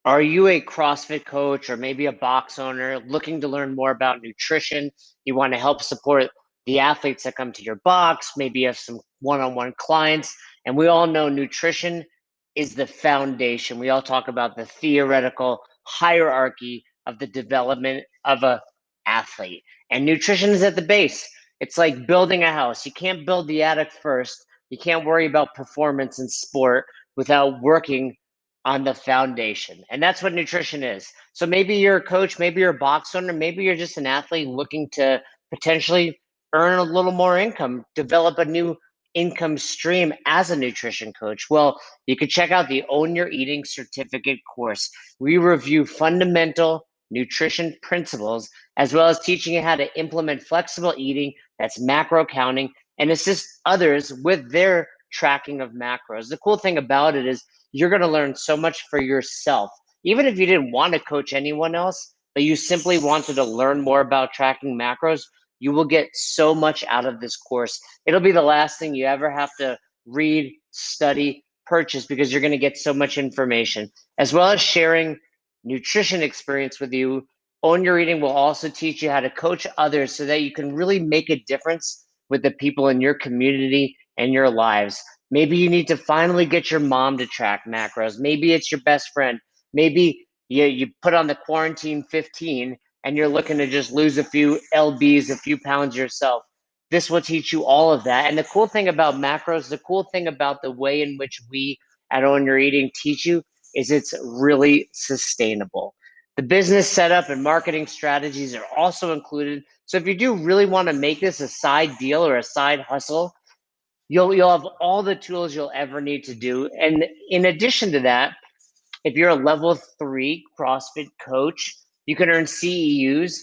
Are you a CrossFit coach or maybe a box owner looking to learn more about nutrition? You want to help support the athletes that come to your box. Maybe you have some one-on-one clients. And we all know nutrition is the foundation. We all talk about the theoretical hierarchy of the development of a athlete. And nutrition is at the base. It's like building a house. You can't build the attic first. You can't worry about performance in sport without working on the foundation. And that's what nutrition is. So maybe you're a coach, maybe you're a box owner, maybe you're just an athlete looking to potentially earn a little more income, develop a new income stream as a nutrition coach. Well, you could check out the Own Your Eating certificate course. We review fundamental nutrition principles as well as teaching you how to implement flexible eating, that's macro counting, and assist others with their tracking of macros. The cool thing about it is you're going to learn so much for yourself. Even if you didn't want to coach anyone else, but you simply wanted to learn more about tracking macros, you will get so much out of this course. It'll be the last thing you ever have to read, study, purchase because you're going to get so much information, as well as sharing nutrition experience with you. Own Your Eating will also teach you how to coach others so that you can really make a difference with the people in your community and your lives. Maybe you need to finally get your mom to track macros. Maybe it's your best friend. Maybe you put on the quarantine 15 and you're looking to just lose a few lbs, a few pounds yourself. This will teach you all of that. And the cool thing about macros, the cool thing about the way in which we at Own Your Eating teach you is it's really sustainable. The business setup and marketing strategies are also included. So if you do really want to make this a side deal or a side hustle, you'll have all the tools you'll ever need to do. And in addition to that, if you're a level 3 CrossFit coach, you can earn CEUs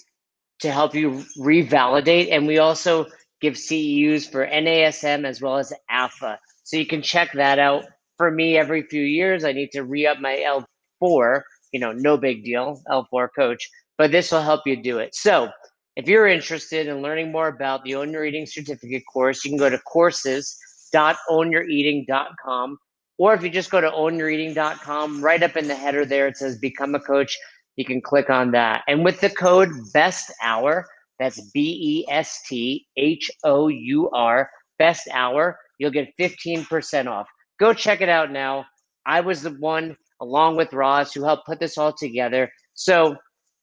to help you revalidate. And we also give CEUs for NASM as well as AFA. So you can check that out. For me, every few years, I need to re up my L4, no big deal, L4 coach, but this will help you do it. So if you're interested in learning more about the Own Your Eating certificate course, you can go to courses.ownyoureating.com. Or if you just go to ownyoureating.com, right up in the header there, it says Become a Coach. You can click on that. And with the code BEST HOUR, that's BESTHOUR, BEST HOUR, you'll get 15% off. Go check it out now. I was the one, along with Roz, who helped put this all together. So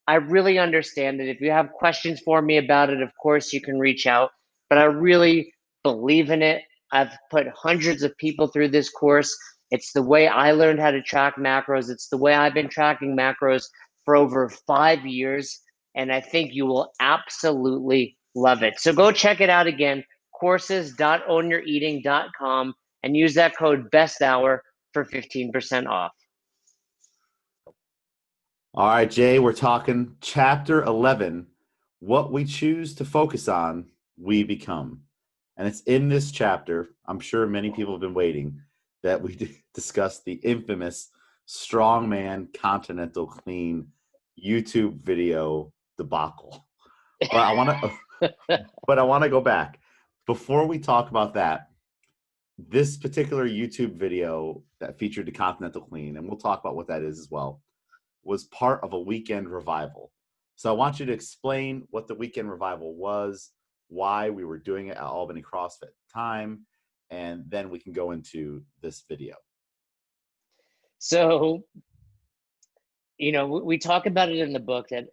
I really understand that if you have questions for me about it, of course you can reach out. But I really believe in it. I've put hundreds of people through this course. It's the way I learned how to track macros. It's the way I've been tracking macros for over 5 years. And I think you will absolutely love it. So go check it out again, courses.ownyoureating.com, and use that code BESTHOUR for 15% off. All right, Jay, we're talking chapter 11. What we choose to focus on, we become. And it's in this chapter, I'm sure many people have been waiting, that we discuss the infamous Strongman Continental Clean YouTube video debacle. But I want to go back. Before we talk about that, this particular YouTube video that featured the Continental Clean, and we'll talk about what that is as well, was part of a weekend revival. So I want you to explain what the weekend revival was, why we were doing it at Albany CrossFit time, and then we can go into this video. So, we talk about it in the book that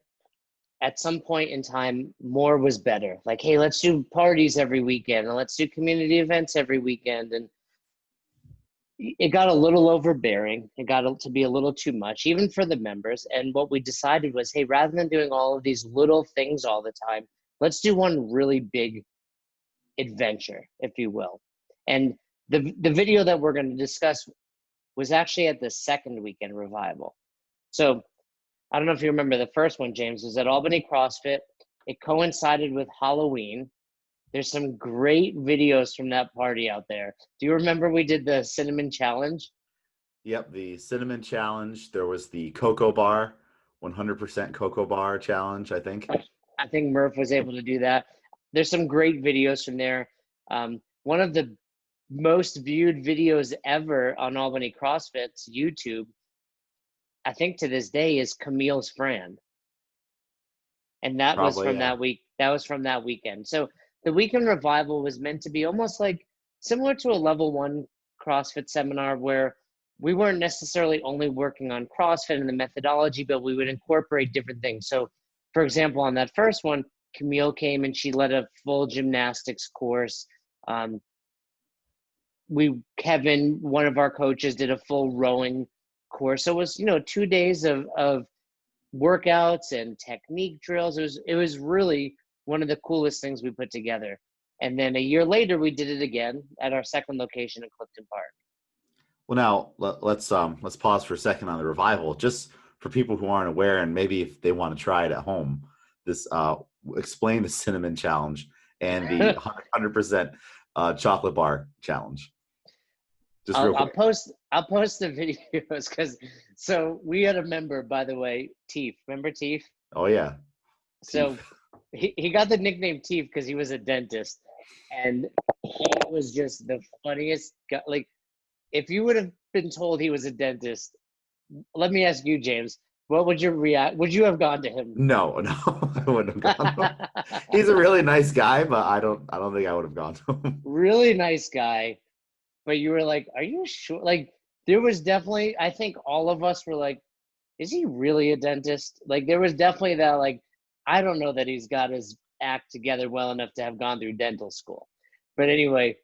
at some point in time, more was better. Like, hey, let's do parties every weekend and let's do community events every weekend. And it got a little overbearing. It got to be a little too much, even for the members. And what we decided was, hey, rather than doing all of these little things all the time, let's do one really big adventure, if you will. And the video that we're going to discuss was actually at the second weekend revival. So I don't know if you remember the first one, James, was at Albany CrossFit. It coincided with Halloween. There's some great videos from that party out there. Do you remember we did the cinnamon challenge? Yep, the cinnamon challenge. There was the cocoa bar, 100% cocoa bar challenge, I think. I think Murph was able to do that. There's some great videos from there. One of the most viewed videos ever on Albany CrossFit's YouTube I think to this day, is Camille's friend. And that was Probably, from yeah. that week. That was from that weekend. So the weekend revival was meant to be almost like similar to a level one CrossFit seminar where we weren't necessarily only working on CrossFit and the methodology, but we would incorporate different things. So, for example, on that first one, Camille came and she led a full gymnastics course. Um, Kevin, one of our coaches, did a full rowing course. So it was, 2 days of workouts and technique drills. It was really one of the coolest things we put together. And then a year later, we did it again at our second location in Clifton Park. Well, now let's pause for a second on the revival, just for people who aren't aware, and maybe if they want to try it at home. This explain the cinnamon challenge and the 100% chocolate bar challenge. Just real I'll quick. post the videos because so we had a member, by the way, Teef. Remember Teef? Oh yeah, So teeth. he got the nickname Teef because he was a dentist, and he was just the funniest guy. Like, if you would have been told he was a dentist, let me ask you, James, what would your react? Would you have gone to him? No, I wouldn't have gone. He's a really nice guy, but I don't think I would have gone to him. Really nice guy, but you were like, are you sure? Like, there was definitely, I think all of us were like, is he really a dentist? Like, there was definitely that, like, I don't know that he's got his act together well enough to have gone through dental school. But anyway,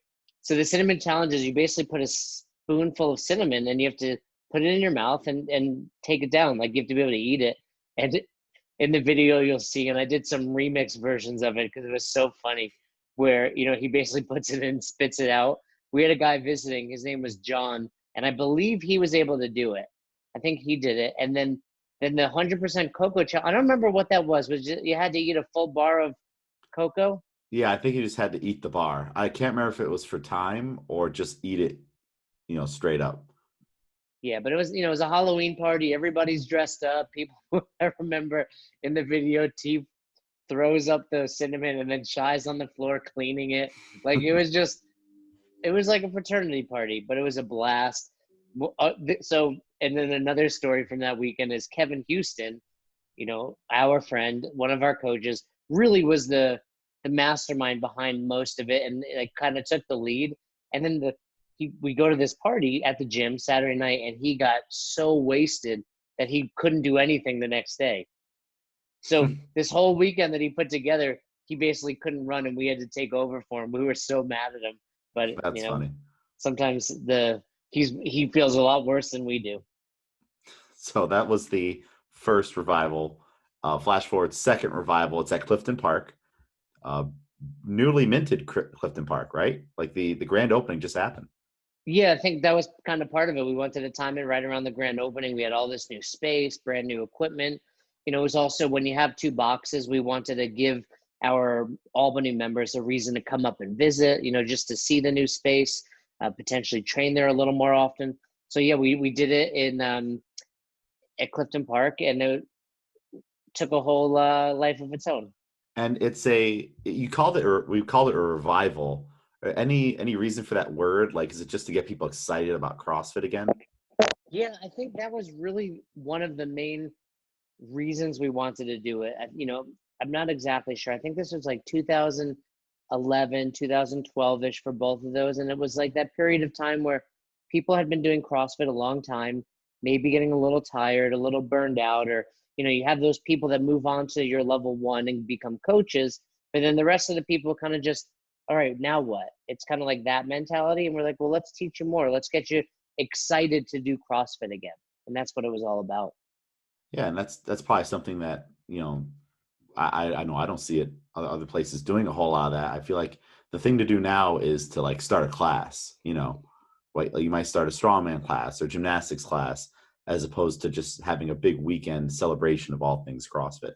so the cinnamon challenge is you basically put a spoonful of cinnamon and you have to put it in your mouth and take it down. Like, you have to be able to eat it. And in the video you'll see, and I did some remix versions of it because it was so funny, where he basically puts it in, spits it out. We had a guy visiting, his name was John, and I believe he was able to do it. I think he did it. And then the 100% cocoa challenge, I don't remember what that was. Was you had to eat a full bar of cocoa? Yeah, I think he just had to eat the bar. I can't remember if it was for time or just eat it, straight up. Yeah, but it was a Halloween party. Everybody's dressed up. People, I remember in the video, T throws up the cinnamon and then Shy's on the floor cleaning it. Like, it was like a fraternity party, but it was a blast. So, and then another story from that weekend is Kevin Houston, our friend, one of our coaches, really was the mastermind behind most of it, and like kind of took the lead. And then we go to this party at the gym Saturday night, and he got so wasted that he couldn't do anything the next day. So this whole weekend that he put together, he basically couldn't run, and we had to take over for him. We were so mad at him, but That's funny. sometimes he feels a lot worse than we do. So that was the first revival. Flash forward, second revival. It's at Clifton Park, newly minted Clifton Park, right? Like the grand opening just happened. Yeah, I think that was kind of part of it. We wanted to time it right around the grand opening. We had all this new space, brand new equipment. It was also, when you have two boxes, we wanted to give our Albany members a reason to come up and visit, just to see the new space, potentially train there a little more often. So yeah, we did it in at Clifton Park, and it took a whole life of its own. And we called it a revival. Any reason for that word? Like, is it just to get people excited about CrossFit again? Yeah, I think that was really one of the main reasons we wanted to do it. I'm not exactly sure. I think this was like 2011, 2012-ish for both of those. And it was like that period of time where people had been doing CrossFit a long time, maybe getting a little tired, a little burned out, or, you have those people that move on to your level one and become coaches. But then the rest of the people kind of just, all right, now what? It's kind of like that mentality. And we're like, well, let's teach you more. Let's get you excited to do CrossFit again. And that's what it was all about. Yeah, and that's probably something that I know I don't see it other places doing a whole lot of that. I feel like the thing to do now is to like start a class. Like you might start a strongman class or gymnastics class, as opposed to just having a big weekend celebration of all things CrossFit.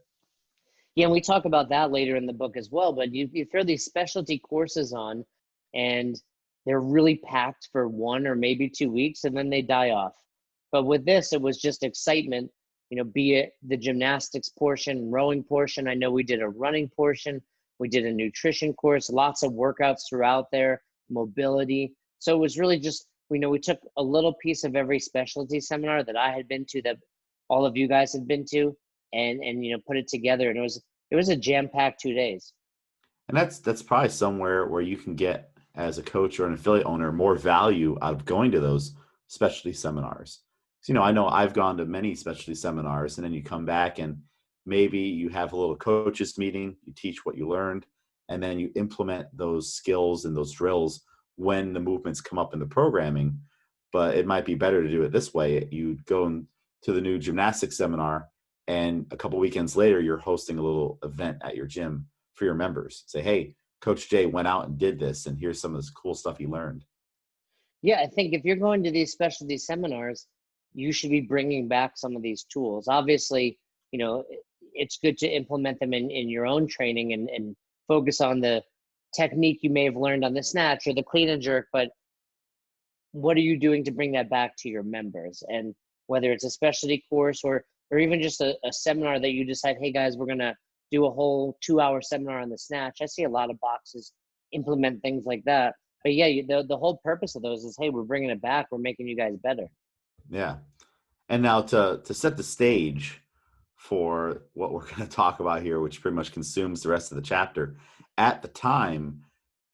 Yeah, and we talk about that later in the book as well. But you throw these specialty courses on, and they're really packed for 1 or maybe 2 weeks, and then they die off. But with this, it was just excitement, be it the gymnastics portion, rowing portion. I know we did a running portion. We did a nutrition course, lots of workouts throughout there, mobility. So it was really just, we took a little piece of every specialty seminar that I had been to that all of you guys had been to, and put it together. And it was a jam-packed 2 days. And that's probably somewhere where you can get, as a coach or an affiliate owner, more value out of going to those specialty seminars. So, I know I've gone to many specialty seminars, and then you come back and maybe you have a little coaches meeting, you teach what you learned, and then you implement those skills and those drills when the movements come up in the programming. But it might be better to do it this way. You go to the new gymnastics seminar, and a couple weekends later, you're hosting a little event at your gym for your members. Say, hey, Coach Jay went out and did this, and here's some of this cool stuff he learned. Yeah, I think if you're going to these specialty seminars, you should be bringing back some of these tools. Obviously, it's good to implement them in your own training and focus on the technique you may have learned on the snatch or the clean and jerk, but what are you doing to bring that back to your members? And whether it's a specialty course or even just a seminar that you decide, hey guys, we're gonna do a whole 2-hour seminar on the snatch. I see a lot of boxes implement things like that. But yeah, the whole purpose of those is, hey, we're bringing it back. We're making you guys better. Yeah. And now to set the stage for what we're going to talk about here, which pretty much consumes the rest of the chapter. At the time,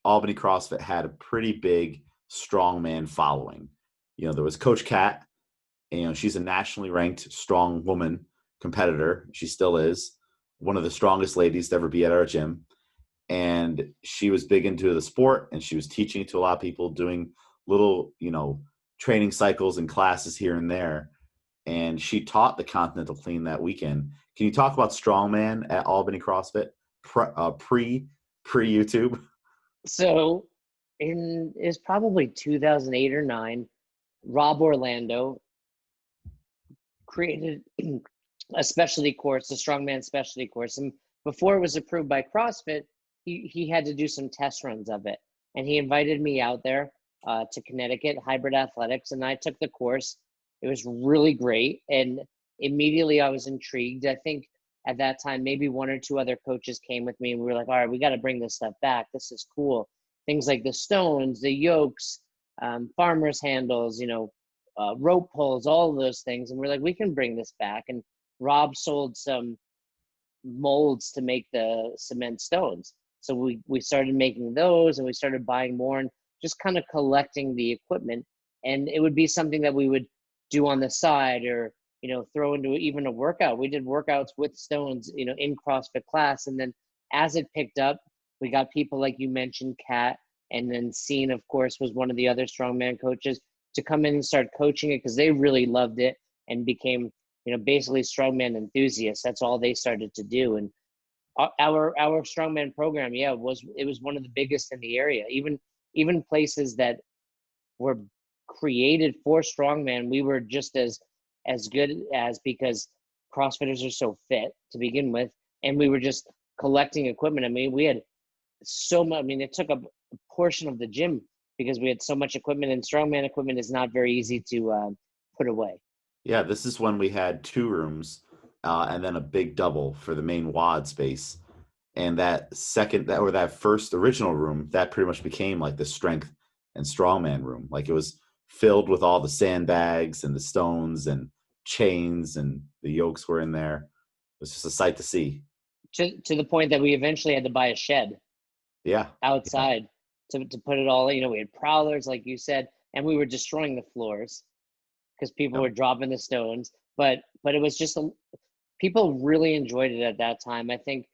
Albany CrossFit had a pretty big strongman following. There was Coach Kat. She's a nationally ranked strong woman competitor. She still is one of the strongest ladies to ever be at our gym. And she was big into the sport, and she was teaching it to a lot of people, doing little, training cycles and classes here and there. And she taught the Continental Clean that weekend. Can you talk about strongman at Albany CrossFit pre YouTube? So it's probably 2008 or 9, Rob Orlando created a specialty course, a strongman specialty course. And before it was approved by CrossFit, he had to do some test runs of it. And he invited me out there to Connecticut, Hybrid Athletics, and I took the course. It was really great. And immediately I was intrigued. I think at that time, maybe 1 or 2 other coaches came with me, and we were like, all right, we got to bring this stuff back. This is cool. Things like the stones, the yokes, farmer's handles, rope pulls, all of those things. And we're like, we can bring this back. And Rob sold some molds to make the cement stones. So we started making those, and we started buying more and just kind of collecting the equipment. And it would be something that we would do on the side, or throw into even a workout. We did workouts with stones, in CrossFit class. And then as it picked up, we got people like you mentioned, Kat, and then Scene, of course, was one of the other strongman coaches, to come in and start coaching it, because they really loved it and became, basically strongman enthusiasts. That's all they started to do. And our strongman program, it was one of the biggest in the area. Even places that were created for strongman, we were just as good as, because CrossFitters are so fit to begin with, and we were just collecting equipment. I mean, we had so much. I mean, it took a portion of the gym because we had so much equipment, and strongman equipment is not very easy to put away. Yeah, this is when we had 2 rooms and then a big double for the main WOD space. And that first original room, that pretty much became like the strength and strongman room. Like, it was filled with all the sandbags and the stones and chains, and the yokes were in there. It was just a sight to see. To the point that we eventually had to buy a shed. Yeah. Outside to put it all. We had prowlers, like you said, and we were destroying the floors because people were dropping the stones. But it was just people really enjoyed it at that time. I think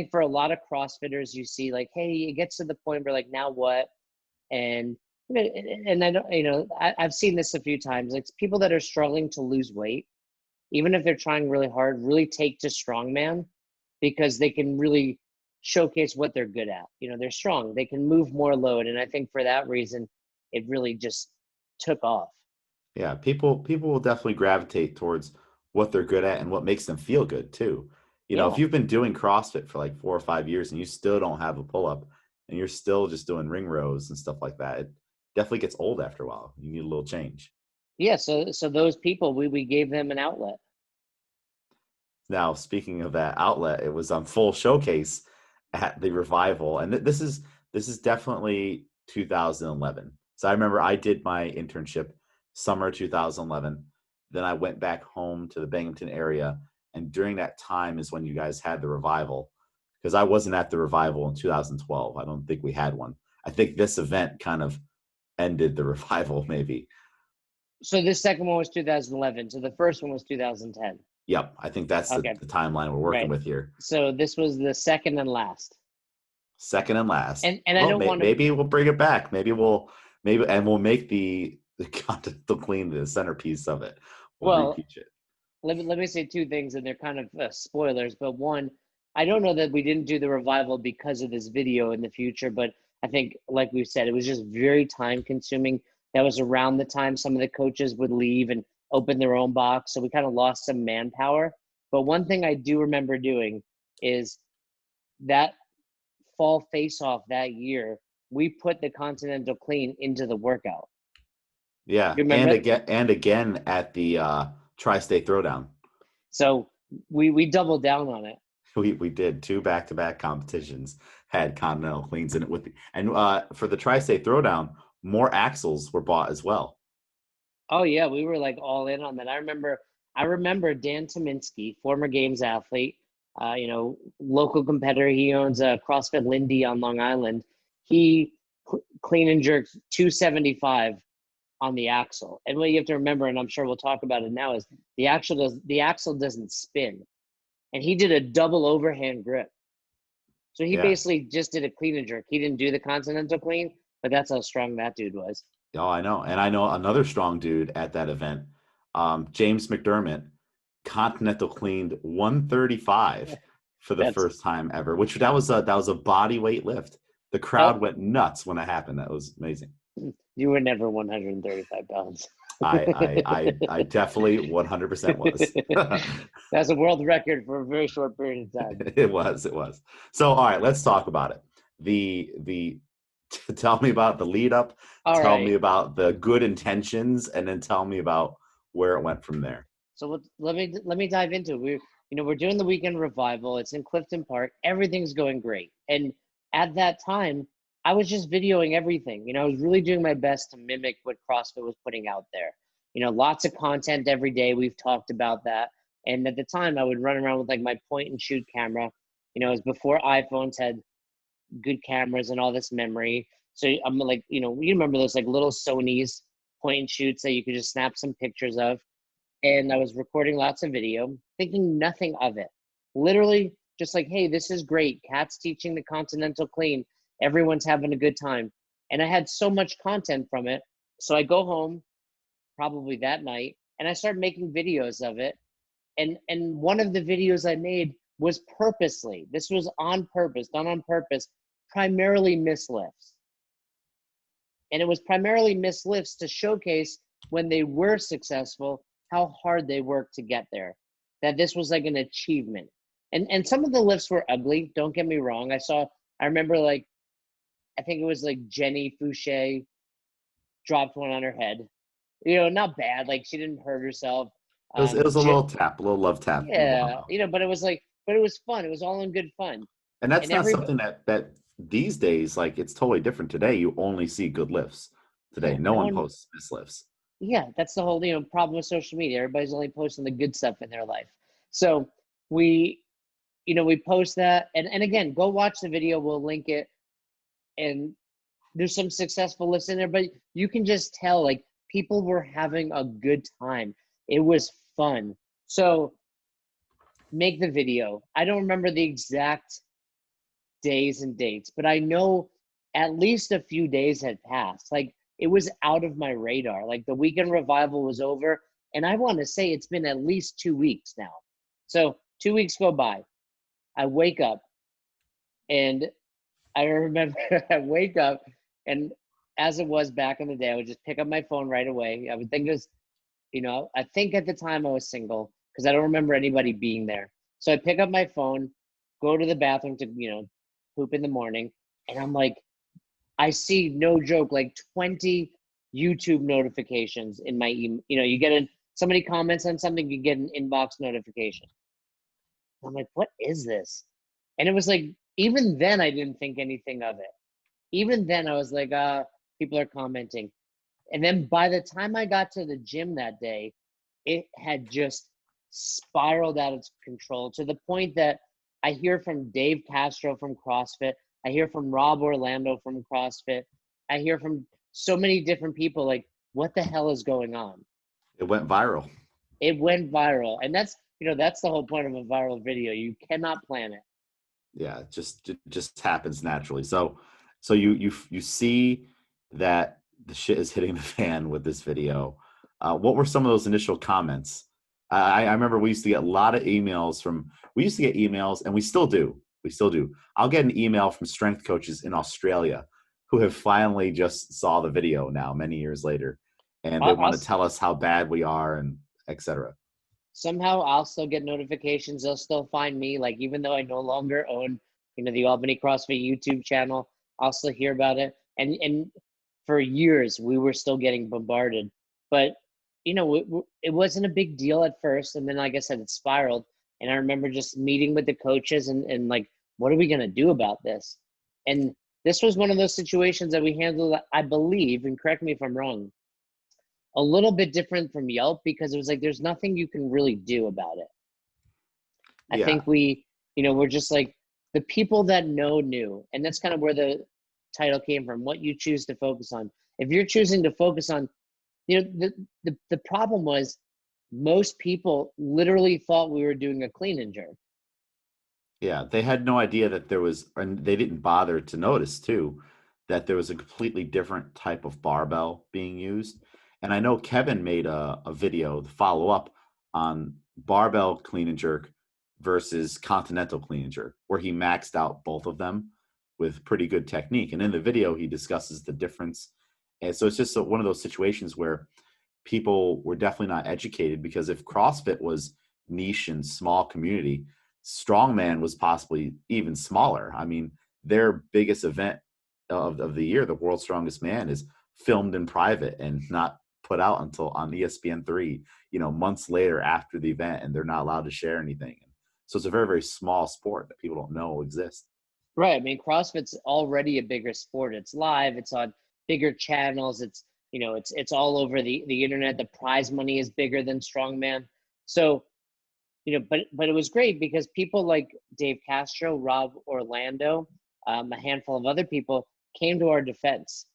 for a lot of CrossFitters, you see like, hey, it gets to the point where like, now what? And I don't, I've seen this a few times. Like, people that are struggling to lose weight, even if they're trying really hard, really take to strongman, because they can really showcase what they're good at. They're strong, they can move more load. And I think for that reason, it really just took off. Yeah, people will definitely gravitate towards what they're good at and what makes them feel good too. Yeah. If you've been doing CrossFit for like 4 or 5 years and you still don't have a pull-up, and you're still just doing ring rows and stuff like that, it definitely gets old after a while. You need a little change. Yeah, so those people, we gave them an outlet. Now, speaking of that outlet, it was on full showcase at the Revival, and this is definitely 2011. So I remember I did my internship summer 2011, Then I went back home to the Binghamton area. And during that time is when you guys had the revival. Because I wasn't at the revival in 2012. I don't think we had one. I think this event kind of ended the revival, maybe. So this second one was 2011. So the first one was 2010. Yep. I think that's Okay. the timeline we're working Right. with here. So this was the second and last. Second and last. And well, I don't want to. Maybe we'll bring it back. We'll make the Continental Clean the centerpiece of it. We'll repeat it. Let me say two things, and they're kind of spoilers. But one, I don't know that we didn't do the revival because of this video in the future, but I think, like we said, it was just very time consuming. That was around the time some of the coaches would leave and open their own box. So we kind of lost some manpower. But one thing I do remember doing is that fall face-off that year, we put the Continental Clean into the workout. Yeah, and again at the Tri-State Throwdown. So we doubled down on it. We did 2 back-to-back competitions had Continental Cleans in it and for the Tri-State Throwdown, more axles were bought as well. Oh yeah, we were like all in on that. I remember Dan Tominski, former games athlete, local competitor. He owns a CrossFit Lindy on Long Island. He clean and jerked 275 on the axle. And what you have to remember, and I'm sure we'll talk about it now, is the axle doesn't spin. And he did a double overhand grip. So he basically just did a clean and jerk. He didn't do the Continental Clean, but that's how strong that dude was. Oh, I know. And I know another strong dude at that event, James McDermott, Continental cleaned 135 for the first time ever, which that was a body weight lift. The crowd went nuts when it happened. That was amazing. You were never 135 pounds. I definitely 100% was. That's a world record for a very short period of time. It was. So, all right, let's talk about it. The tell me about the lead up. Tell me about the good intentions, and then tell me about where it went from there. So let me dive into it. We're doing the weekend revival. It's in Clifton Park. Everything's going great. And at that time, I was just videoing everything. I was really doing my best to mimic what CrossFit was putting out there. Lots of content every day. We've talked about that. And at the time, I would run around with like my point and shoot camera. It was before iPhones had good cameras and all this memory. So I'm like, you remember those like little Sony's point and shoots that you could just snap some pictures of. And I was recording lots of video, thinking nothing of it. Literally just like, hey, this is great. Kat's teaching the Continental Clean. Everyone's having a good time. And I had so much content from it. So I go home probably that night and I start making videos of it. And one of the videos I made was purposely, this was on purpose, done on purpose, primarily miss lifts. And it was primarily miss lifts to showcase when they were successful, how hard they worked to get there, that this was like an achievement. And some of the lifts were ugly, don't get me wrong. I remember like, I think it was like Jenny Fouché dropped one on her head. Not bad, like she didn't hurt herself. It was a little tap, a little love tap. Yeah, but it was fun. It was all in good fun. And that's not something that these days, like it's totally different today. You only see good lifts today. No one posts miss lifts. Yeah, that's the whole problem with social media. Everybody's only posting the good stuff in their life. So we post that, and again, go watch the video. We'll link it, and there's some successful lifts in there, but you can just tell like people were having a good time. It was fun. So make the video. I don't remember the exact days and dates, but I know at least a few days had passed. Like it was out of my radar. Like the weekend revival was over, and I want to say it's been at least 2 weeks now. So 2 weeks go by. I wake up, and I remember I wake up, and as it was back in the day, I would just pick up my phone right away. I would think it was, I think at the time I was single because I don't remember anybody being there. So I pick up my phone, go to the bathroom to, poop in the morning, and I'm like, I see, no joke, like 20 YouTube notifications in my email. You get somebody comments on something, you get an inbox notification. I'm like, what is this? And it was like, even then I didn't think anything of it. Even then I was like, people are commenting. And then by the time I got to the gym that day, it had just spiraled out of control to the point that I hear from Dave Castro from CrossFit. I hear from Rob Orlando from CrossFit. I hear from so many different people like, what the hell is going on? It went viral. It went viral. And that's, that's the whole point of a viral video. You cannot plan it. Yeah, it just happens naturally. So you see that the shit is hitting the fan with this video. What were some of those initial comments? I remember we used to get a lot of emails and we still do. I'll get an email from strength coaches in Australia who have finally just saw the video now, many years later, and they want to tell us how bad we are and etc. Somehow I'll still get notifications. They'll still find me. Like, even though I no longer own, the Albany CrossFit YouTube channel, I'll still hear about it. And for years, we were still getting bombarded. But, it wasn't a big deal at first. And then, like I said, it spiraled. And I remember just meeting with the coaches and like, what are we going to do about this? And this was one of those situations that we handled, I believe, and correct me if I'm wrong, a little bit different from Yelp, because it was like, there's nothing you can really do about it. I think we're just like, the people that knew. And that's kind of where the title came from, what you choose to focus on. If you're choosing to focus on, the problem was most people literally thought we were doing a clean and jerk. Yeah, they had no idea that there was, and they didn't bother to notice too, that there was a completely different type of barbell being used. And I know Kevin made a video, the follow-up on barbell clean and jerk versus continental clean and jerk, where he maxed out both of them with pretty good technique. And in the video, he discusses the difference. And so it's just one of those situations where people were definitely not educated, because if CrossFit was niche and small community, strongman was possibly even smaller. I mean, their biggest event of the year, the World's Strongest Man, is filmed in private and not put out until on ESPN3, months later after the event, and they're not allowed to share anything. So it's a very, very small sport that people don't know exists. Right. I mean, CrossFit's already a bigger sport. It's live. It's on bigger channels. It's, it's all over the internet. The prize money is bigger than strongman. So, but it was great because people like Dave Castro, Rob Orlando, a handful of other people came to our defense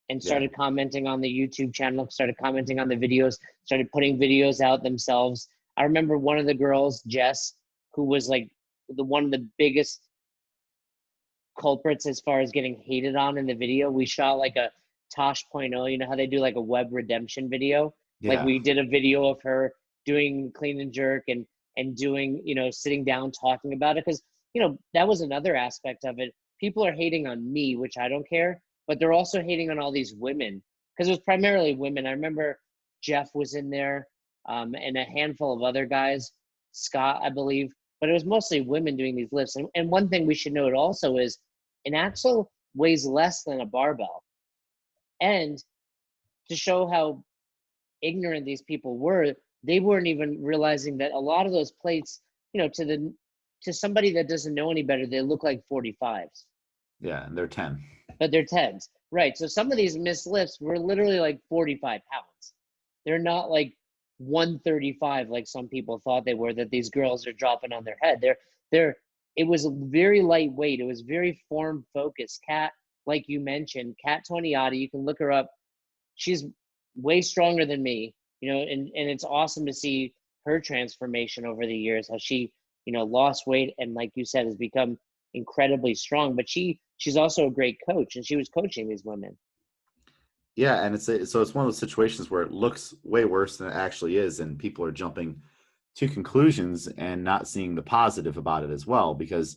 and started commenting on the YouTube channel, started commenting on the videos, started putting videos out themselves. I remember one of the girls, Jess, who was like one of the biggest culprits as far as getting hated on in the video. We shot like a Tosh.0, you know how they do like a web redemption video? Yeah. Like we did a video of her doing clean and jerk and doing, sitting down talking about it. Because, that was another aspect of it. People are hating on me, which I don't care, but they're also hating on all these women, because it was primarily women. I remember Jeff was in there, and a handful of other guys, Scott, I believe, but it was mostly women doing these lifts. And one thing we should note also is an axle weighs less than a barbell. And to show how ignorant these people were, they weren't even realizing that a lot of those plates, to somebody that doesn't know any better, they look like 45s. Yeah, and they're 10. But they're 10s. Right. So some of these missed lifts were literally like 45 pounds. They're not like 135 like some people thought they were, that these girls are dropping on their head. It was very lightweight. It was very form focused. Kat, like you mentioned, Kat Toniati, you can look her up. She's way stronger than me, and it's awesome to see her transformation over the years, how she, lost weight and, like you said, has become incredibly strong. But she's also a great coach, and she was coaching these women. Yeah, and it's one of those situations where it looks way worse than it actually is, and people are jumping to conclusions and not seeing the positive about it as well. Because,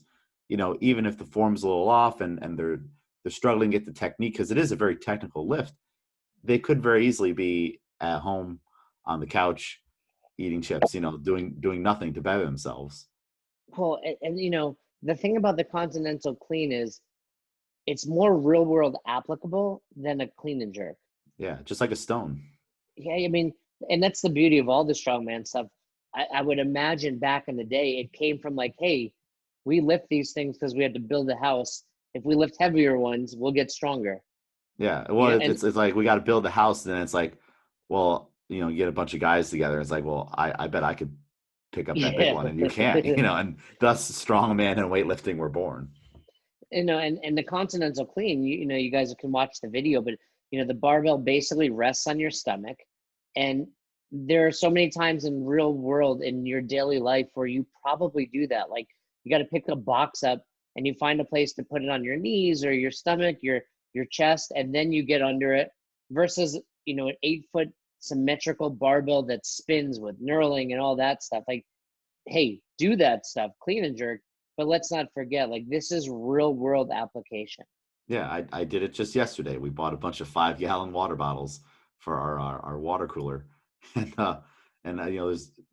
even if the form's a little off and they're struggling to get the technique, because it is a very technical lift, they could very easily be at home on the couch eating chips, doing nothing to better themselves. Well, and the thing about the continental clean is it's more real world applicable than a clean and jerk. Yeah, just like a stone. Yeah, I mean, and that's the beauty of all the strongman stuff. I would imagine back in the day, it came from like, hey, we lift these things because we had to build a house. If we lift heavier ones, we'll get stronger. Yeah, well, it's like we got to build the house, and then it's like, well, you get a bunch of guys together. It's like, well, I bet I could pick up that big Yeah. one, and you can't, and thus strongman and weightlifting were born. And the continental clean, you guys can watch the video, but the barbell basically rests on your stomach. And there are so many times in real world in your daily life where you probably do that. Like, you got to pick a box up and you find a place to put it on your knees or your stomach, your chest, and then you get under it, versus an 8-foot symmetrical barbell that spins with knurling and all that stuff. Like, hey, do that stuff, clean and jerk, but let's not forget, like, this is real world application. Yeah, I did it just yesterday. We bought a bunch of 5-gallon water bottles for our water cooler, and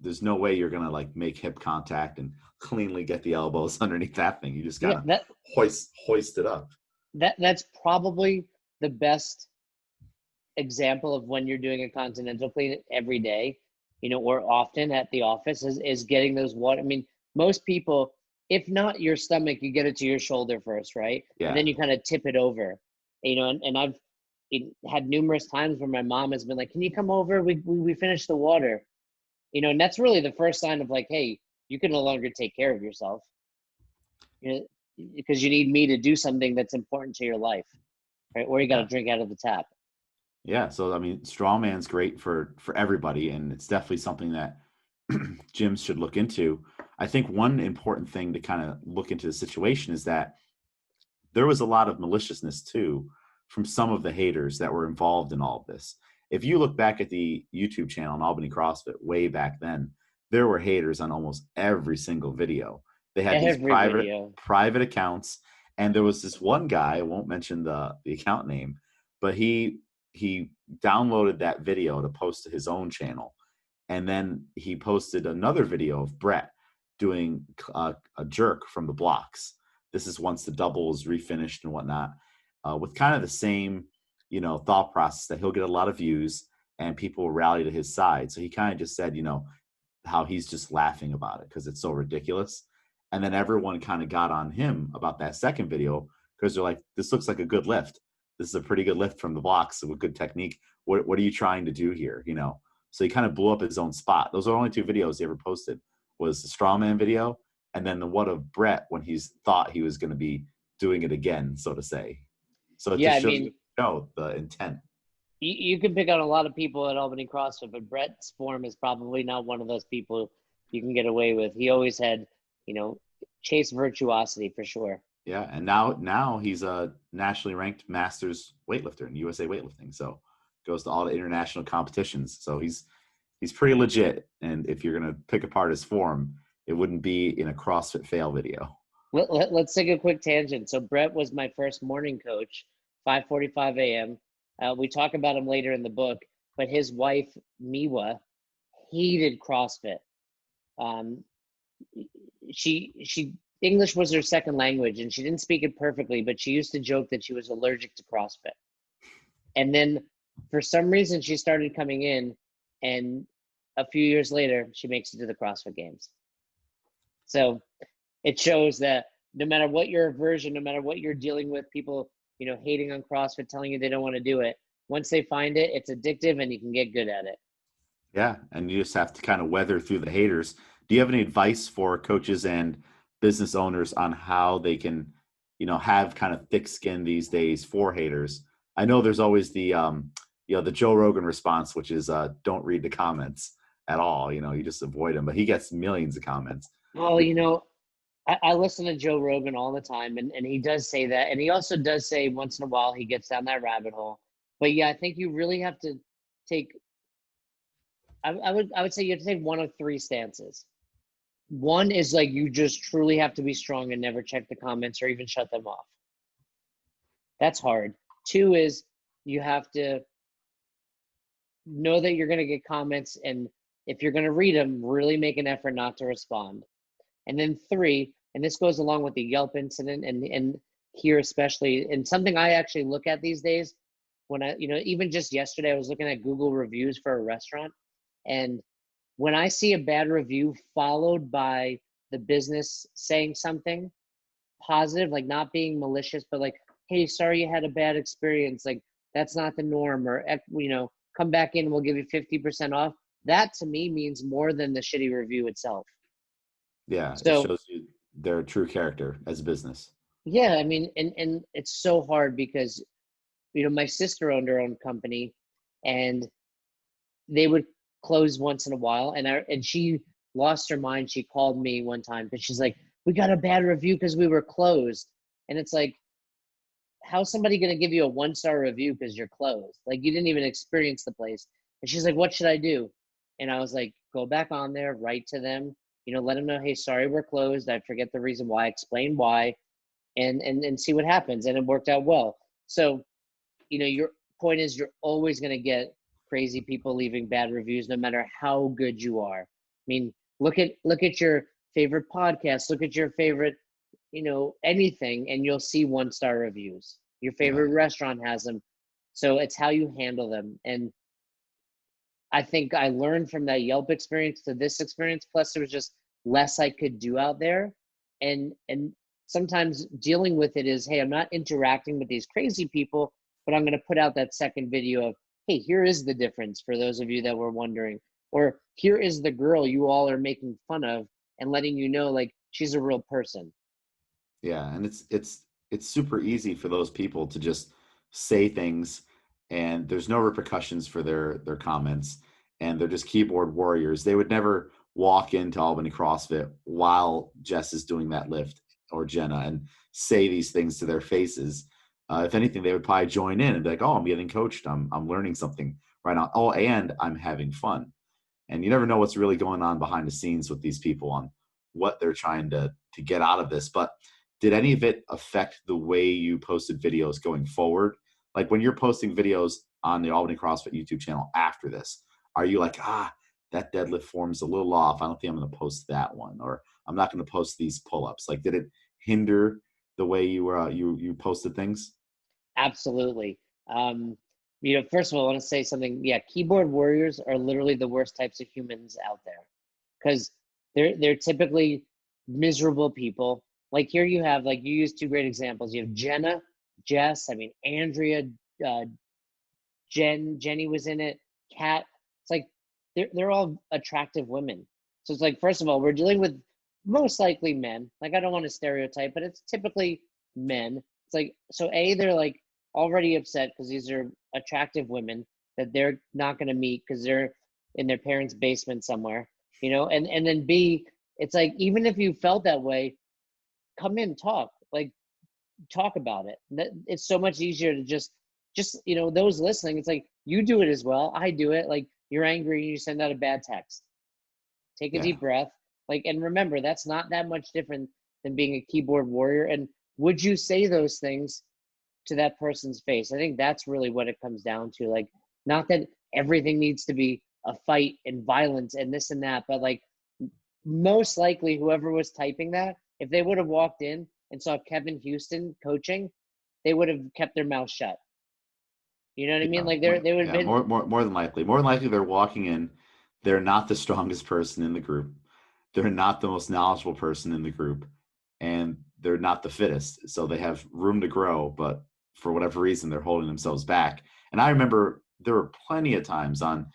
there's no way you're gonna like make hip contact and cleanly get the elbows underneath that thing. You just Yeah, gotta hoist it up. that's probably the best example of when you're doing a continental clean every day, or often at the office, is getting those water. I mean, most people, if not your stomach, you get it to your shoulder first, right? And Yeah, then you kind of tip it over, and I've had numerous times where my mom has been like, can you come over? We finished the water, and that's really the first sign of like, hey, you can no longer take care of yourself, you know, because you need me to do something that's important to your life, right? Or you got to yeah, drink out of the tap. yeah. So I mean, strongman's great for everybody, and it's definitely something that gyms should look into. I think one important thing to kind of look into the situation is that there was a lot of maliciousness too from some of the haters that were involved in all of this. If you look back at the YouTube channel on Albany CrossFit way back then, there were haters on almost every single video. They had these Every private video. private accounts, and there was this one guy, I won't mention the account name, but he downloaded that video to post to his own channel, and then he posted another video of Brett doing a jerk from the blocks. This is once the double is refinished and whatnot, with kind of the same, thought process that he'll get a lot of views and people will rally to his side. So he kind of just said, how he's just laughing about it because it's so ridiculous. And then everyone kind of got on him about that second video because they're like, this looks like a good lift. This is a pretty good lift from the blocks with good technique. What are you trying to do here? So he kind of blew up his own spot. Those are only 2 videos he ever posted, was the strawman video and then the one of Brett when he's thought he was going to be doing it again, so to say. So it Yeah, just I shows mean, the intent. you can pick on a lot of people at Albany CrossFit, but Brett's form is probably not one of those people you can get away with. He always had, you know, chase virtuosity for sure. Yeah, and now he's a nationally ranked masters weightlifter in USA weightlifting. So goes to all the international competitions. So he's pretty legit. And if you're gonna pick apart his form, it wouldn't be in a CrossFit fail video. Let's take a quick tangent. So Brett was my first morning coach, 5:45 a.m. We talk about him later in the book, but his wife Miwa hated CrossFit. Um, she English was her second language, and she didn't speak it perfectly, but she used to joke that she was allergic to CrossFit. And then for some reason, she started coming in, and a few years later, she makes it to the CrossFit Games. So it shows that no matter what your aversion, no matter what you're dealing with, people, hating on CrossFit, telling you they don't want to do it. Once they find it, it's addictive and you can get good at it. Yeah, and you just have to kind of weather through the haters. Do you have any advice for coaches and business owners on how they can, have kind of thick skin these days for haters? I know there's always the Joe Rogan response, which is don't read the comments at all. You just avoid them, but he gets millions of comments. Well, I listen to Joe Rogan all the time, and he does say that. And he also does say once in a while he gets down that rabbit hole. But yeah, I think you really have to take, I would say you have to take one of three stances. One is like you just truly have to be strong and never check the comments or even shut them off. That's hard. Two is you have to know that you're going to get comments, and if you're going to read them, really make an effort not to respond. And then three, and this goes along with the Yelp incident and here especially, and something I actually look at these days when even just yesterday, I was looking at Google reviews for a restaurant. And when I see a bad review followed by the business saying something positive, like not being malicious, but like, hey, sorry you had a bad experience, like that's not the norm, or come back in, we'll give you 50% off. That to me means more than the shitty review itself. Yeah, it So shows you their true character as a business. yeah, I mean, and it's so hard because, my sister owned her own company, and they would close once in a while, and she lost her mind. She called me one time because she's like, we got a bad review because we were closed. And it's like, how's somebody going to give you a 1-star review because you're closed? Like, you didn't even experience the place. And she's like, what should I do? And I was like, go back on there, write to them, let them know, hey, sorry, we're closed. I forget the reason why, explain why, and see what happens. And it worked out well. So, your point is, you're always going to get crazy people leaving bad reviews, no matter how good you are. I mean, look at your favorite podcast, look at your favorite, anything, and you'll see 1-star reviews. Your Yeah. favorite restaurant has them. So it's how you handle them. And I think I learned from that Yelp experience to this experience. Plus, there was just less I could do out there. And sometimes dealing with it is, hey, I'm not interacting with these crazy people, but I'm going to put out that second video of, hey, here is the difference for those of you that were wondering. Or here is the girl you all are making fun of, and letting you know, like, she's a real person. Yeah, and it's super easy for those people to just say things, and there's no repercussions for their comments, and they're just keyboard warriors. They would never walk into Albany CrossFit while Jess is doing that lift, or Jenna, and say these things to their faces. If anything, they would probably join in and be like, "Oh, I'm getting coached. I'm learning something right now. Oh, and I'm having fun." And you never know what's really going on behind the scenes with these people on what they're trying to get out of this. But did any of it affect the way you posted videos going forward? Like when you're posting videos on the Albany CrossFit YouTube channel after this, are you like, that deadlift form's a little off, I don't think I'm going to post that one, or I'm not going to post these pull-ups? Like, did it hinder the way you were you posted things? Absolutely. Um, first of all, I want to say something. Yeah, keyboard warriors are literally the worst types of humans out there, because they're typically miserable people. Like, here you have, like, you use two great examples. You have Jenna, Jess, I mean, Andrea, uh, Jenny was in it, Kat. It's like they're all attractive women. So it's like, first of all, we're dealing with most likely men. Like, I don't want to stereotype, but it's typically men. It's like, so A, they're like already upset because these are attractive women that they're not going to meet because they're in their parents' basement somewhere, and then B, it's like, even if you felt that way, come in, talk about it. It's so much easier to just those listening, it's like, you do it as well, I do it. Like, you're angry and you send out a bad text, take a Yeah. deep breath, like, and remember, that's not that much different than being a keyboard warrior. And would you say those things to that person's face? I think that's really what it comes down to. Like, not that everything needs to be a fight and violence and this and that, but like, most likely whoever was typing that, if they would have walked in and saw Kevin Houston coaching, they would have kept their mouth shut. You know what I mean? Yeah, Like, they would have yeah, been. more than likely. More than likely, they're walking in. They're not the strongest person in the group. They're not the most knowledgeable person in the group, and they're not the fittest. So they have room to grow, but for whatever reason, they're holding themselves back. And I remember there were plenty of times on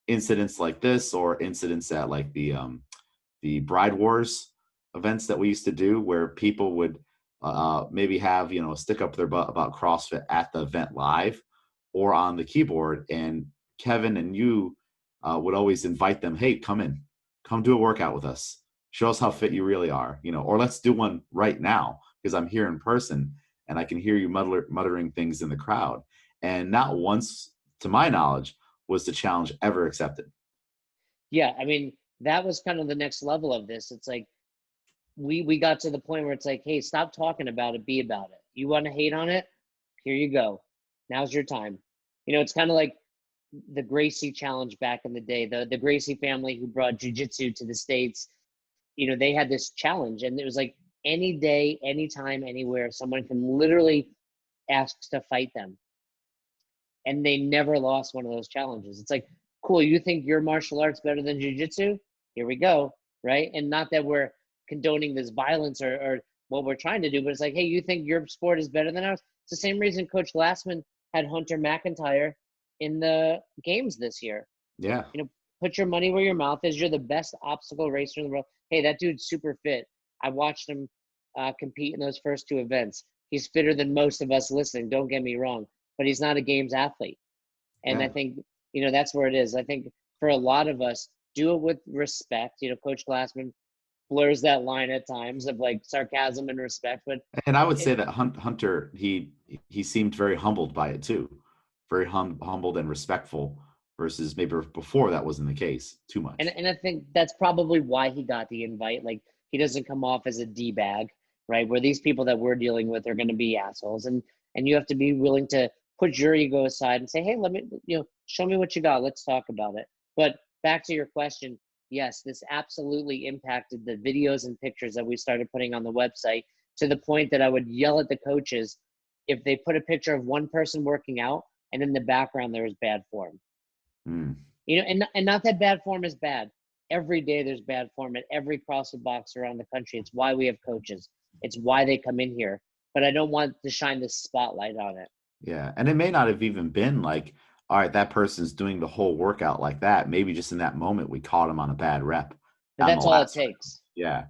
incidents like this, or incidents at like the Bride Wars events that we used to do, where people would maybe have stick up their butt about CrossFit at the event live or on the keyboard, and Kevin and you would always invite them, hey, come in, come do a workout with us, show us how fit you really are, or let's do one right now because I'm here in person and I can hear you muttering things in the crowd. And not once, to my knowledge, was the challenge ever accepted. Yeah, I mean, that was kind of the next level of this. It's like, we got to the point where it's like, hey, stop talking about it, be about it. You want to hate on it? Here you go. Now's your time. It's kind of like the Gracie challenge back in the day. The Gracie family who brought jiu-jitsu to the States, they had this challenge, and it was like, any day, anytime, anywhere, someone can literally ask to fight them. And they never lost one of those challenges. It's like, cool, you think your martial arts better than jiu-jitsu? Here we go, right? And not that we're condoning this violence or what we're trying to do, but it's like, hey, you think your sport is better than ours? It's the same reason Coach Glassman had Hunter McIntyre in the games this year. Yeah. Put your money where your mouth is. You're the best obstacle racer in the world. Hey, that dude's super fit. I watched him compete in those first 2 events. He's fitter than most of us listening. Don't get me wrong, but he's not a games athlete. And Yeah. I think, that's where it is. I think for a lot of us, do it with respect. Coach Glassman blurs that line at times of like sarcasm and respect. But And I would say that Hunter, he seemed very humbled by it too, very humbled and respectful, versus maybe before that wasn't the case too much. and I think that's probably why he got the invite. Like, he doesn't come off as a D-bag, right? Where these people that we're dealing with are going to be assholes, and you have to be willing to put your ego aside and say, hey, let me, show me what you got. Let's talk about it. But back to your question, yes, this absolutely impacted the videos and pictures that we started putting on the website, to the point that I would yell at the coaches if they put a picture of one person working out and in the background there was bad form. Mm. And not that bad form is bad. Every day there's bad form at every CrossFit box around the country. It's why we have coaches. It's why they come in here. But I don't want to shine the spotlight on it. Yeah. And it may not have even been like, all right, that person's doing the whole workout like that. Maybe just in that moment we caught him on a bad rep. But that's all it takes. Yeah.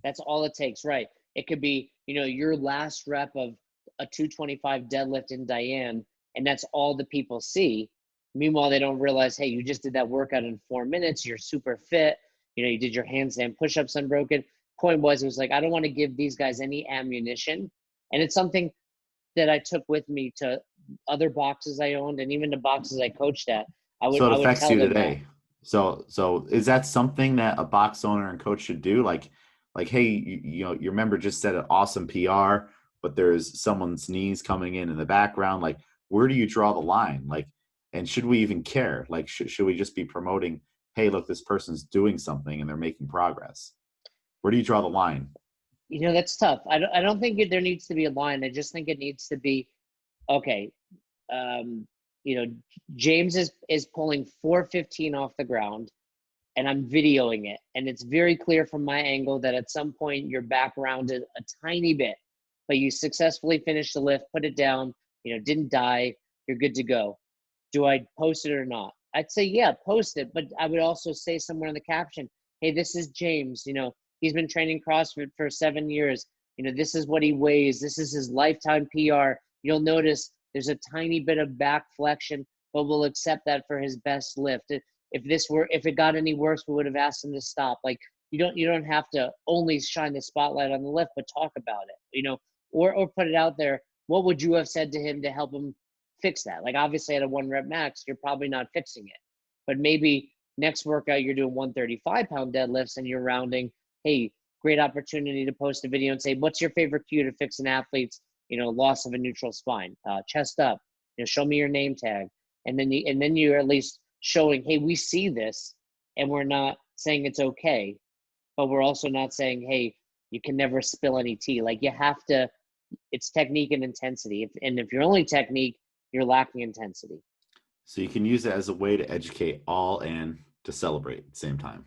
That's all it takes, right? It could be, your last rep of a 225 deadlift in Diane, and that's all the people see. Meanwhile, they don't realize, hey, you just did that workout in 4 minutes. You're super fit. You did your handstand push-ups unbroken. Point was, it was like, I don't want to give these guys any ammunition. And it's something that I took with me to other boxes I owned, and even the boxes I coached at. So it I would affects tell you them today. So is that something that a box owner and coach should do? Like, hey, your member just said an awesome PR, but there's someone's knees coming in the background. Like, where do you draw the line? Like, and should we even care? Like, should we just be promoting, hey, look, this person's doing something and they're making progress? Where do you draw the line? that's tough. I don't think there needs to be a line. I just think it needs to be, okay, James is pulling 415 off the ground, and I'm videoing it. And it's very clear from my angle that at some point you're back rounded a tiny bit, but you successfully finished the lift, put it down, didn't die, you're good to go. Do I post it or not? I'd say, yeah, post it. But I would also say somewhere in the caption, hey, this is James. He's been training CrossFit for 7 years. This is what he weighs. This is his lifetime PR. You'll notice there's a tiny bit of back flexion, but we'll accept that for his best lift. If it got any worse, we would have asked him to stop. Like, you don't have to only shine the spotlight on the lift, but talk about it, or put it out there. What would you have said to him to help him fix that? Like, obviously at a 1 rep max, you're probably not fixing it, but maybe next workout you're doing 135-pound deadlifts and you're rounding. Hey, great opportunity to post a video and say, what's your favorite cue to fix an athlete's, loss of a neutral spine? Chest up, show me your name tag. And then you're at least showing, hey, we see this, and we're not saying it's okay, but we're also not saying, hey, you can never spill any tea. Like, you have to, it's technique and intensity. If you're only technique, you're lacking intensity. So you can use it as a way to educate all and to celebrate at the same time.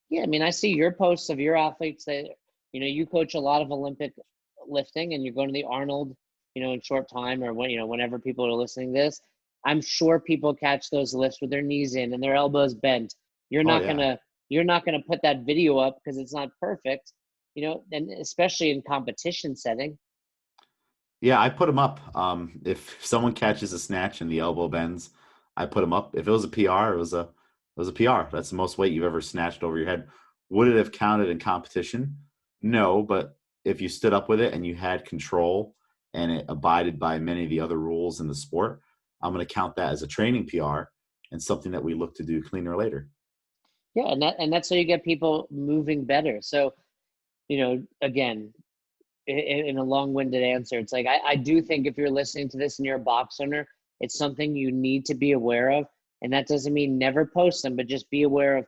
Yeah, I mean, I see your posts of your athletes that, you coach a lot of Olympic lifting, and you're going to the Arnold, in short time, or whenever people are listening to this. I'm sure people catch those lifts with their knees in and their elbows bent. You're not gonna put that video up because it's not perfect, and especially in competition setting. Yeah, I put them up. If someone catches a snatch and the elbow bends, I put them up. If it was a PR, it was a PR. That's the most weight you've ever snatched over your head. Would it have counted in competition? No, but if you stood up with it and you had control and it abided by many of the other rules in the sport, I'm going to count that as a training PR and something that we look to do cleaner later. Yeah, and that's how you get people moving better. So, again, in a long-winded answer, it's like, I do think if you're listening to this and you're a box owner, it's something you need to be aware of. And that doesn't mean never post them, but just be aware of,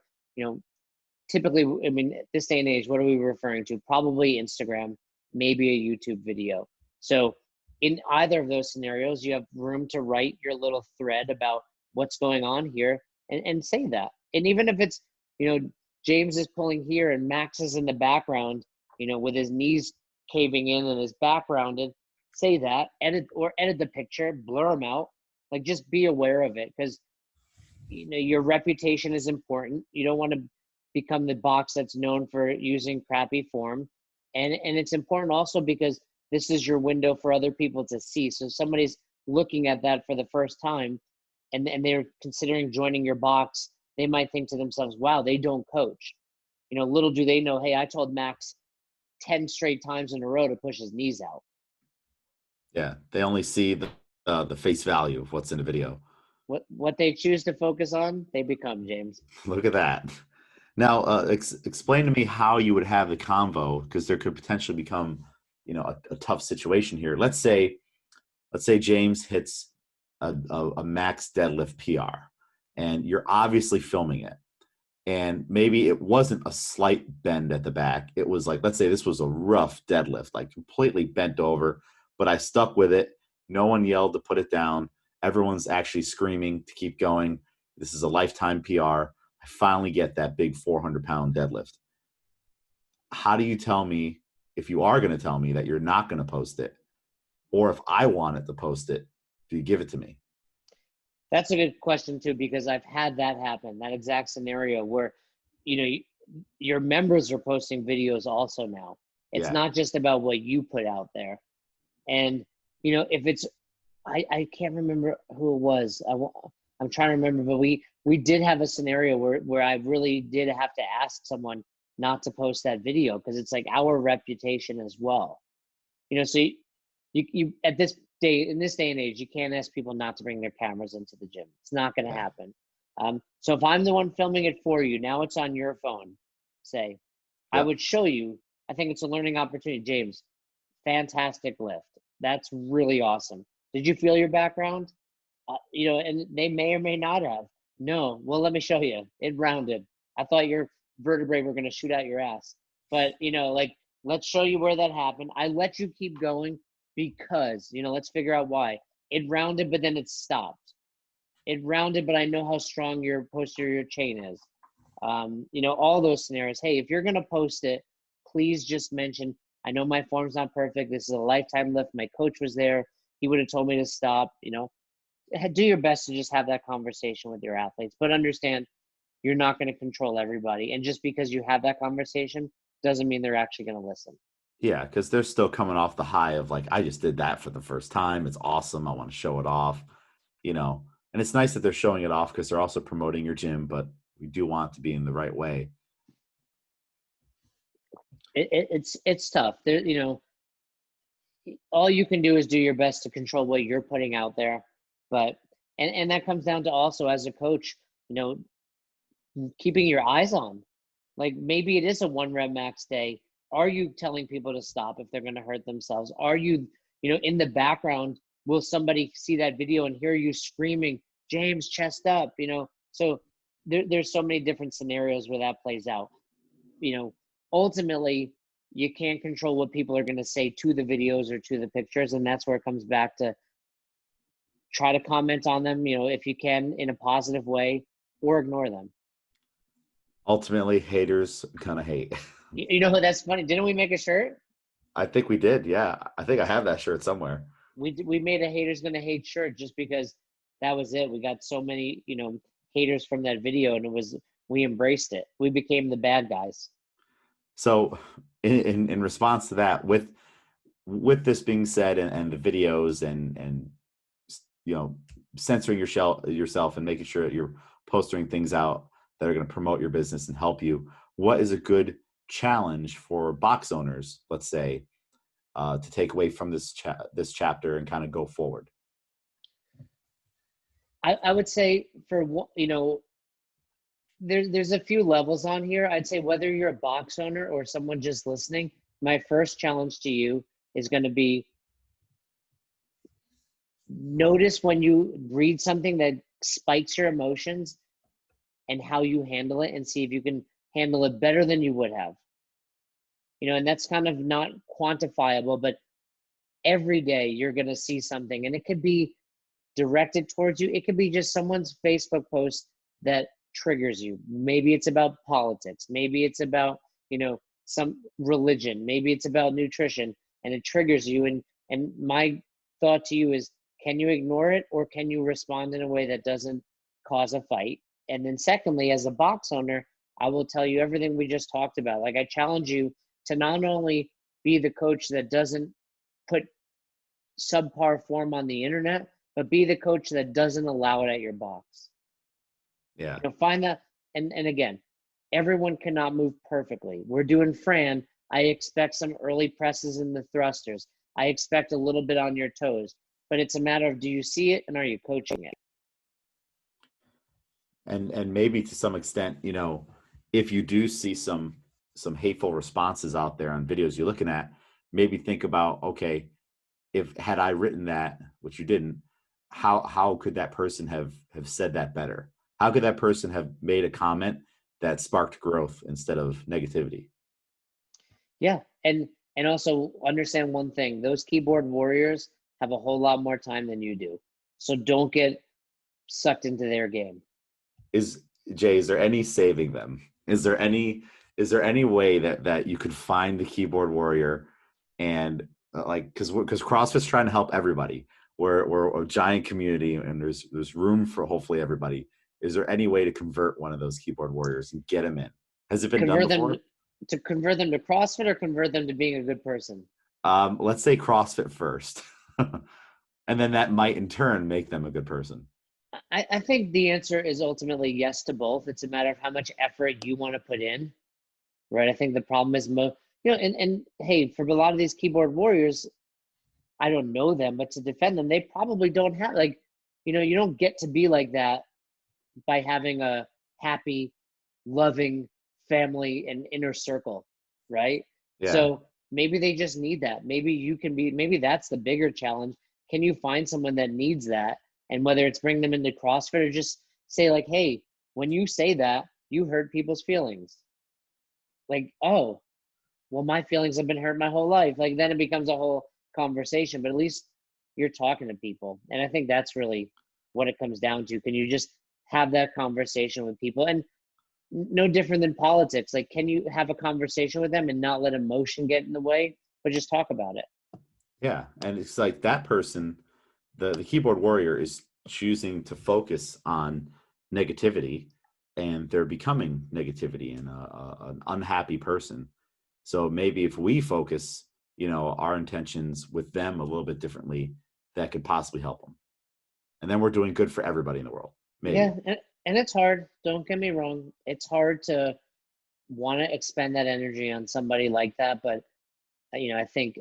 typically, I mean, at this day and age, what are we referring to? Probably Instagram, maybe a YouTube video. So in either of those scenarios, you have room to write your little thread about what's going on here and say that. And even if it's, James is pulling here and Max is in the background, with his knees caving in and his back rounded, say that, edit the picture, blur them out, Like, just be aware of it, because your reputation is important. You don't want to become the box that's known for using crappy form, and it's important also because this is your window for other people to see. So if somebody's looking at that for the first time, and they're considering joining your box, they might think to themselves, wow, they don't coach. Little do they know, hey, I told Max 10 straight times in a row to push his knees out. Yeah, they only see the face value of what's in the video. What they choose to focus on, they become, James. Look at that. Now, explain to me how you would have the convo, because there could potentially become, a tough situation here. Let's say James hits a max deadlift PR, and you're obviously filming it. And maybe it wasn't a slight bend at the back. It was like, let's say this was a rough deadlift, like completely bent over, but I stuck with it. No one yelled to put it down. Everyone's actually screaming to keep going. This is a lifetime PR. I finally get that big 400-pound deadlift. How do you tell me, if you are going to tell me that you're not going to post it, or if I wanted to post it, do you give it to me? That's a good question too, because I've had that happen, that exact scenario where, your members are posting videos also now. It's Yeah. not just about what you put out there. And, if it's, I can't remember who it was. I'm trying to remember, but we did have a scenario where I really did have to ask someone not to post that video, because it's like our reputation as well. So you at this day, in this day and age, you can't ask people not to bring their cameras into the gym. It's not going to happen. So if I'm the one filming it for you, now it's on your phone, say, I would show you. I think it's a learning opportunity. James, fantastic lift. That's really awesome. Did you feel your background? And they may or may not have. No, well, let me show you. It rounded. I thought your vertebrae were going to shoot out your ass. But, let's show you where that happened. I let you keep going because, let's figure out why. It rounded, but then it stopped. It rounded, but I know how strong your posterior chain is. All those scenarios. Hey, if you're going to post it, please just mention, I know my form's not perfect. This is a lifetime lift. My coach was there. He would have told me to stop. Do your best to just have that conversation with your athletes, but understand you're not going to control everybody. And just because you have that conversation doesn't mean they're actually going to listen. Yeah, because they're still coming off the high of like, I just did that for the first time. It's awesome. I want to show it off, and it's nice that they're showing it off because they're also promoting your gym, but we do want to be in the right way. It's tough. There, all you can do is do your best to control what you're putting out there. But, and that comes down to also as a coach, keeping your eyes on, like maybe it is a 1 rep max day. Are you telling people to stop if they're going to hurt themselves? Are you, in the background, will somebody see that video and hear you screaming, James, chest up, So there's so many different scenarios where that plays out. Ultimately, you can't control what people are going to say to the videos or to the pictures. And that's where it comes back to try to comment on them, if you can, in a positive way, or ignore them. Ultimately, haters gonna hate. That's funny. Didn't we make a shirt? I think we did. Yeah. I think I have that shirt somewhere. We made a haters gonna hate shirt just because that was it. We got so many, haters from that video, and we embraced it. We became the bad guys. So in response to that, with this being said, and the videos and censoring yourself and making sure that you're posting things out that are going to promote your business and help you, what is a good challenge for box owners, let's say, to take away from this chapter and kind of go forward? I would say there's a few levels on here. I'd say whether you're a box owner or someone just listening, my first challenge to you is going to be notice when you read something that spikes your emotions and how you handle it, and see if you can handle it better than you would have. And that's kind of not quantifiable, but every day you're going to see something, and it could be directed towards you. It could be just someone's Facebook post that triggers you. Maybe it's about politics. Maybe it's about, some religion. Maybe it's about nutrition, and it triggers you. And my thought to you is Can you ignore it, or can you respond in a way that doesn't cause a fight? And then secondly, as a box owner, I will tell you everything we just talked about. Like, I challenge you to not only be the coach that doesn't put subpar form on the internet, but be the coach that doesn't allow it at your box. Yeah. Find that. And again, everyone cannot move perfectly. We're doing Fran. I expect some early presses in the thrusters. I expect a little bit on your toes, but it's a matter of, do you see it and are you coaching it? And maybe to some extent, if you do see some hateful responses out there on videos you're looking at, maybe think about, okay, if had I written that, which you didn't, how could that person have said that better? How could that person have made a comment that sparked growth instead of negativity? Yeah, and also understand one thing: those keyboard warriors have a whole lot more time than you do, so don't get sucked into their game. Is there any saving them? Is there any way that you could find the keyboard warrior and like, because CrossFit's trying to help everybody. We're a giant community and there's room for hopefully everybody. Is there any way to convert one of those keyboard warriors and get them in? Has it been done Convert them before? to convert them to CrossFit, or convert them to being a good person. Let's say CrossFit first, and then that might in turn make them a good person. I think the answer is ultimately yes to both. It's a matter of how much effort you want to put in, right? I think the problem is and hey, for a lot of these keyboard warriors, I don't know them, but to defend them, they probably don't have, like, you don't get to be like that by having a happy, loving family and inner circle, right? Yeah. So maybe they just need that. Maybe that's the bigger challenge. Can you find someone that needs that? And whether it's bring them into CrossFit or just say, like, hey, when you say that, you hurt people's feelings. Like, oh, well, my feelings have been hurt my whole life. Like, then it becomes a whole conversation, but at least you're talking to people. And I think that's really what it comes down to. Can you just have that conversation with people? And no different than politics. Like, can you have a conversation with them and not let emotion get in the way, but just talk about it? Yeah. And it's like that person, the keyboard warrior is choosing to focus on negativity, and they're becoming negativity and an unhappy person. So maybe if we focus, our intentions with them a little bit differently, that could possibly help them. And then we're doing good for everybody in the world. Yeah, Maybe. and it's hard. Don't get me wrong. It's hard to want to expend that energy on somebody like that, but I think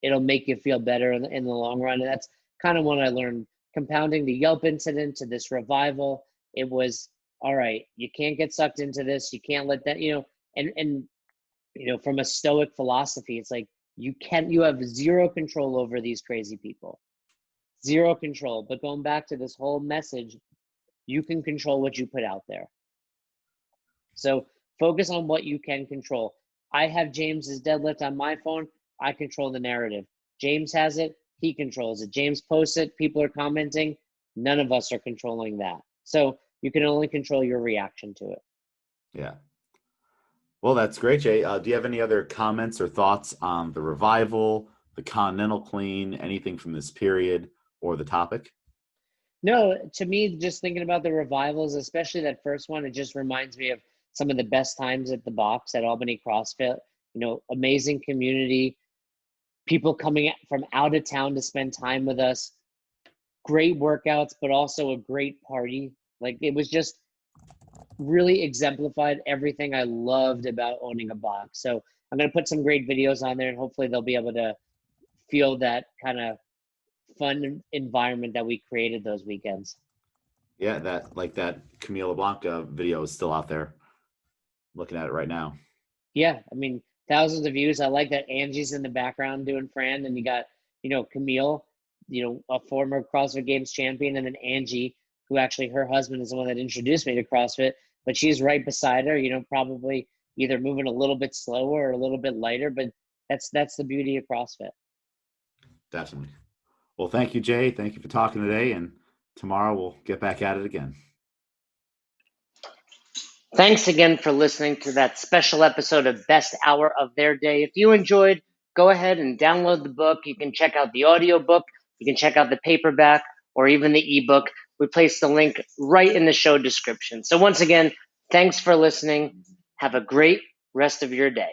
it'll make you feel better in the long run. And that's kind of what I learned compounding the Yelp incident to this revival. It was, all right, you can't get sucked into this. You can't let that, and from a stoic philosophy, it's like you have zero control over these crazy people. Zero control. But going back to this whole message, you can control what you put out there. So focus on what you can control. I have James's deadlift on my phone. I control the narrative. James has it. He controls it. James posts it. People are commenting. None of us are controlling that. So you can only control your reaction to it. Yeah. Well, that's great, Jay. Do you have any other comments or thoughts on the revival, the Continental Clean, anything from this period or the topic? No, to me, just thinking about the revivals, especially that first one, it just reminds me of some of the best times at the box at Albany CrossFit. Amazing community, people coming from out of town to spend time with us, great workouts, but also a great party. Like, it was just really exemplified everything I loved about owning a box. So I'm going to put some great videos on there, and hopefully they'll be able to feel that kind of fun environment that we created those weekends. Yeah, that Camila Blanca video is still out there. Looking at it right now. Yeah, I mean, thousands of views. I like that Angie's in the background doing Fran, and you got, Camille, a former CrossFit Games champion, and then Angie, who actually her husband is the one that introduced me to CrossFit, but she's right beside her, probably either moving a little bit slower or a little bit lighter, but that's the beauty of CrossFit. Definitely. Well, thank you, Jay. Thank you for talking today, and tomorrow we'll get back at it again. Thanks again for listening to that special episode of Best Hour of Their Day. If you enjoyed, go ahead and download the book. You can check out the audio book You can check out the paperback or even the ebook. We place the link right in the show description. So once again, thanks for listening. Have a great rest of your day.